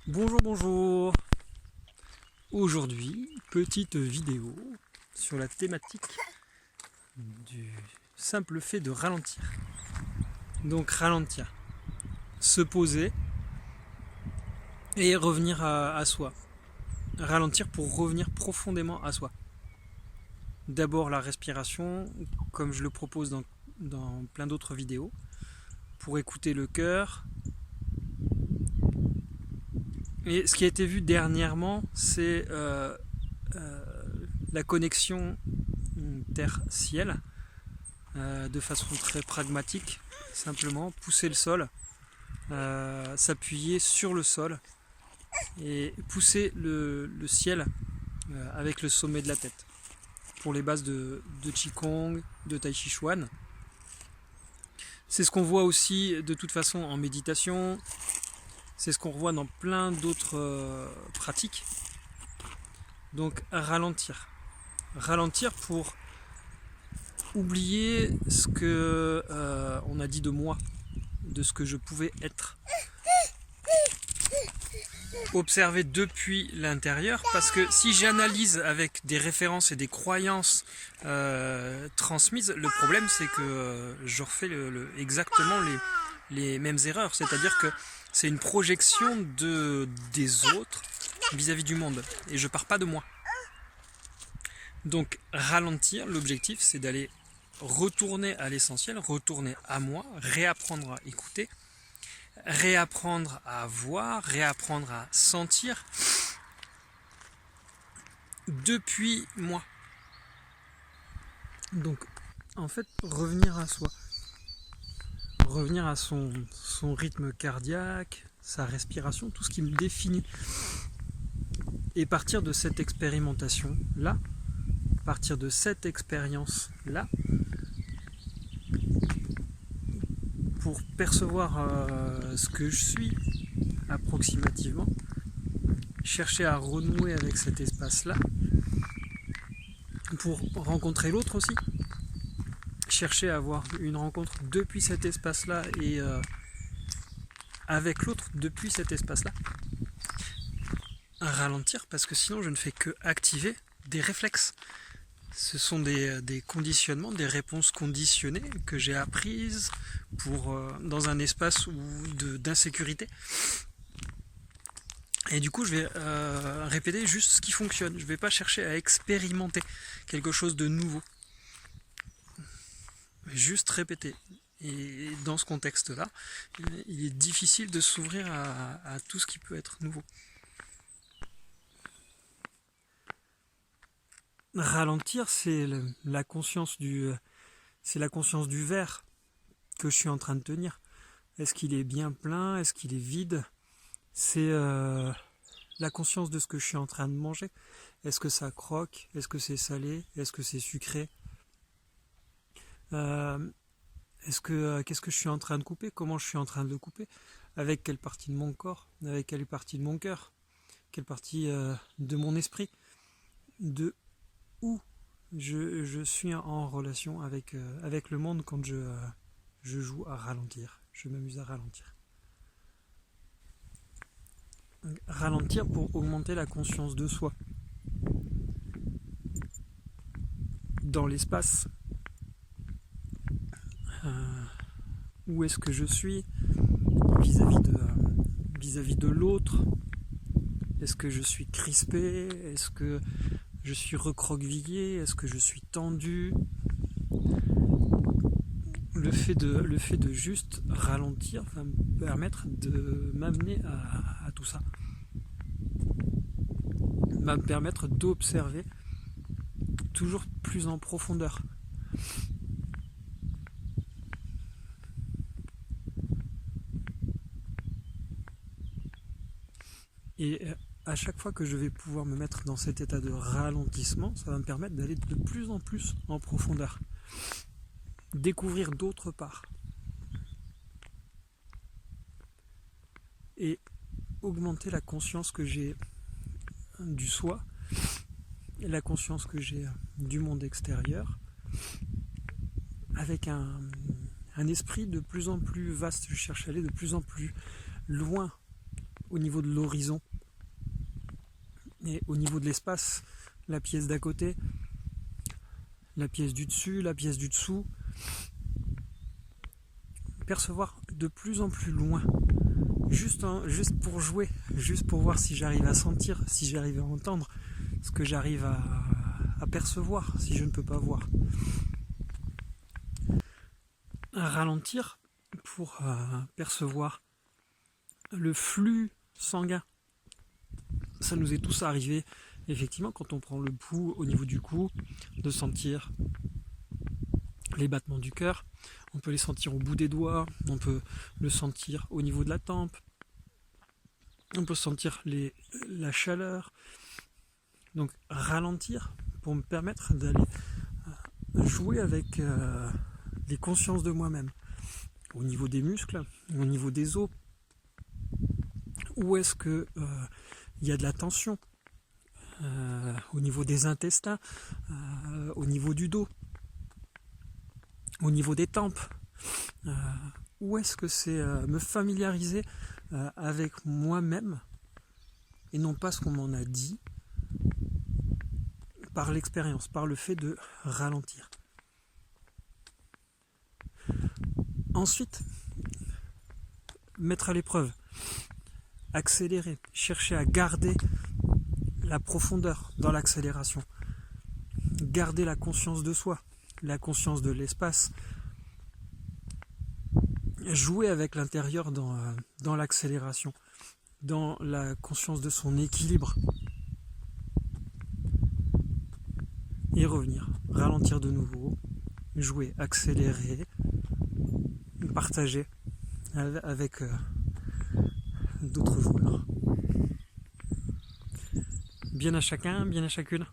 Bonjour, bonjour. Aujourd'hui, petite vidéo sur la thématique du simple fait de ralentir. Donc ralentir, se poser et revenir à soi. Ralentir pour revenir profondément à soi. D'abord la respiration, comme je le propose dans plein d'autres vidéos, pour écouter le cœur. Et ce qui a été vu dernièrement, c'est la connexion terre-ciel, de façon très pragmatique, simplement pousser le sol, s'appuyer sur le sol et pousser le ciel avec le sommet de la tête. Pour les bases de Qigong, de Tai Chi Chuan. C'est ce qu'on voit aussi de toute façon en méditation, c'est ce qu'on revoit dans plein d'autres pratiques. Donc ralentir. Ralentir pour oublier ce que on a dit de moi, de ce que je pouvais être. Observer depuis l'intérieur, parce que si j'analyse avec des références et des croyances transmises, le problème c'est que je refais exactement les mêmes erreurs, c'est-à-dire que c'est une projection des autres vis-à-vis du monde, et je pars pas de moi. Donc ralentir, l'objectif c'est d'aller retourner à l'essentiel, retourner à moi, réapprendre à écouter, réapprendre à voir, réapprendre à sentir depuis moi. Donc en fait revenir à soi, revenir à son rythme cardiaque, sa respiration, tout ce qui me définit, et partir de cette expérimentation là, partir de cette expérience là, pour percevoir ce que je suis approximativement, chercher à renouer avec cet espace-là, pour rencontrer l'autre aussi, chercher à avoir une rencontre depuis cet espace-là et avec l'autre depuis cet espace-là. Ralentir, parce que sinon je ne fais que activer des réflexes. Ce sont des conditionnements, des réponses conditionnées que j'ai apprises dans un espace d'insécurité. Et du coup, je vais répéter juste ce qui fonctionne. Je ne vais pas chercher à expérimenter quelque chose de nouveau. Juste répéter. Et dans ce contexte-là, il est difficile de s'ouvrir à tout ce qui peut être nouveau. Ralentir, c'est la conscience du verre que je suis en train de tenir. Est-ce qu'il est bien plein? Est-ce qu'il est vide? C'est la conscience de ce que je suis en train de manger. Est-ce que ça croque? Est-ce que c'est salé? Est-ce que c'est sucré? Qu'est-ce que je suis en train de couper? Comment je suis en train de le couper? Avec quelle partie de mon corps? Avec quelle partie de mon cœur? Quelle partie de mon esprit? De où je suis en relation avec le monde quand je joue à ralentir. Je m'amuse à ralentir. Ralentir pour augmenter la conscience de soi. Dans l'espace, où est-ce que je suis vis-à-vis de l'autre? Est-ce que je suis crispé? Est-ce que je suis recroquevillé? Est-ce que je suis tendu? Le fait de juste ralentir va me permettre de m'amener à tout ça. Va me permettre d'observer toujours plus en profondeur. Et à chaque fois que je vais pouvoir me mettre dans cet état de ralentissement, ça va me permettre d'aller de plus en plus en profondeur. Découvrir d'autres parts. Et augmenter la conscience que j'ai du soi, et la conscience que j'ai du monde extérieur, avec un esprit de plus en plus vaste. Je cherche à aller de plus en plus loin au niveau de l'horizon et au niveau de l'espace, la pièce d'à côté, la pièce du dessus, la pièce du dessous. Percevoir de plus en plus loin, juste pour jouer, juste pour voir si j'arrive à sentir, si j'arrive à entendre ce que j'arrive à percevoir, si je ne peux pas voir. Ralentir pour percevoir le flux sanguin. Ça nous est tous arrivé, effectivement, quand on prend le pouls au niveau du cou, de sentir les battements du cœur. On peut les sentir au bout des doigts, on peut le sentir au niveau de la tempe, on peut sentir la chaleur. Donc ralentir pour me permettre d'aller jouer avec les consciences de moi-même, au niveau des muscles, au niveau des os. Où est-ce que y a de la tension, au niveau des intestins, au niveau du dos, au niveau des tempes. Où est-ce que c'est me familiariser avec moi-même et non pas ce qu'on m'en a dit, par l'expérience, par le fait de ralentir. Ensuite, mettre à l'épreuve, accélérer, chercher à garder la profondeur dans l'accélération, garder la conscience de soi, la conscience de l'espace, jouer avec l'intérieur dans l'accélération, dans la conscience de son équilibre, et revenir, ralentir de nouveau, jouer, accélérer, partager avec d'autres joueurs. Bien à chacun, bien à chacune.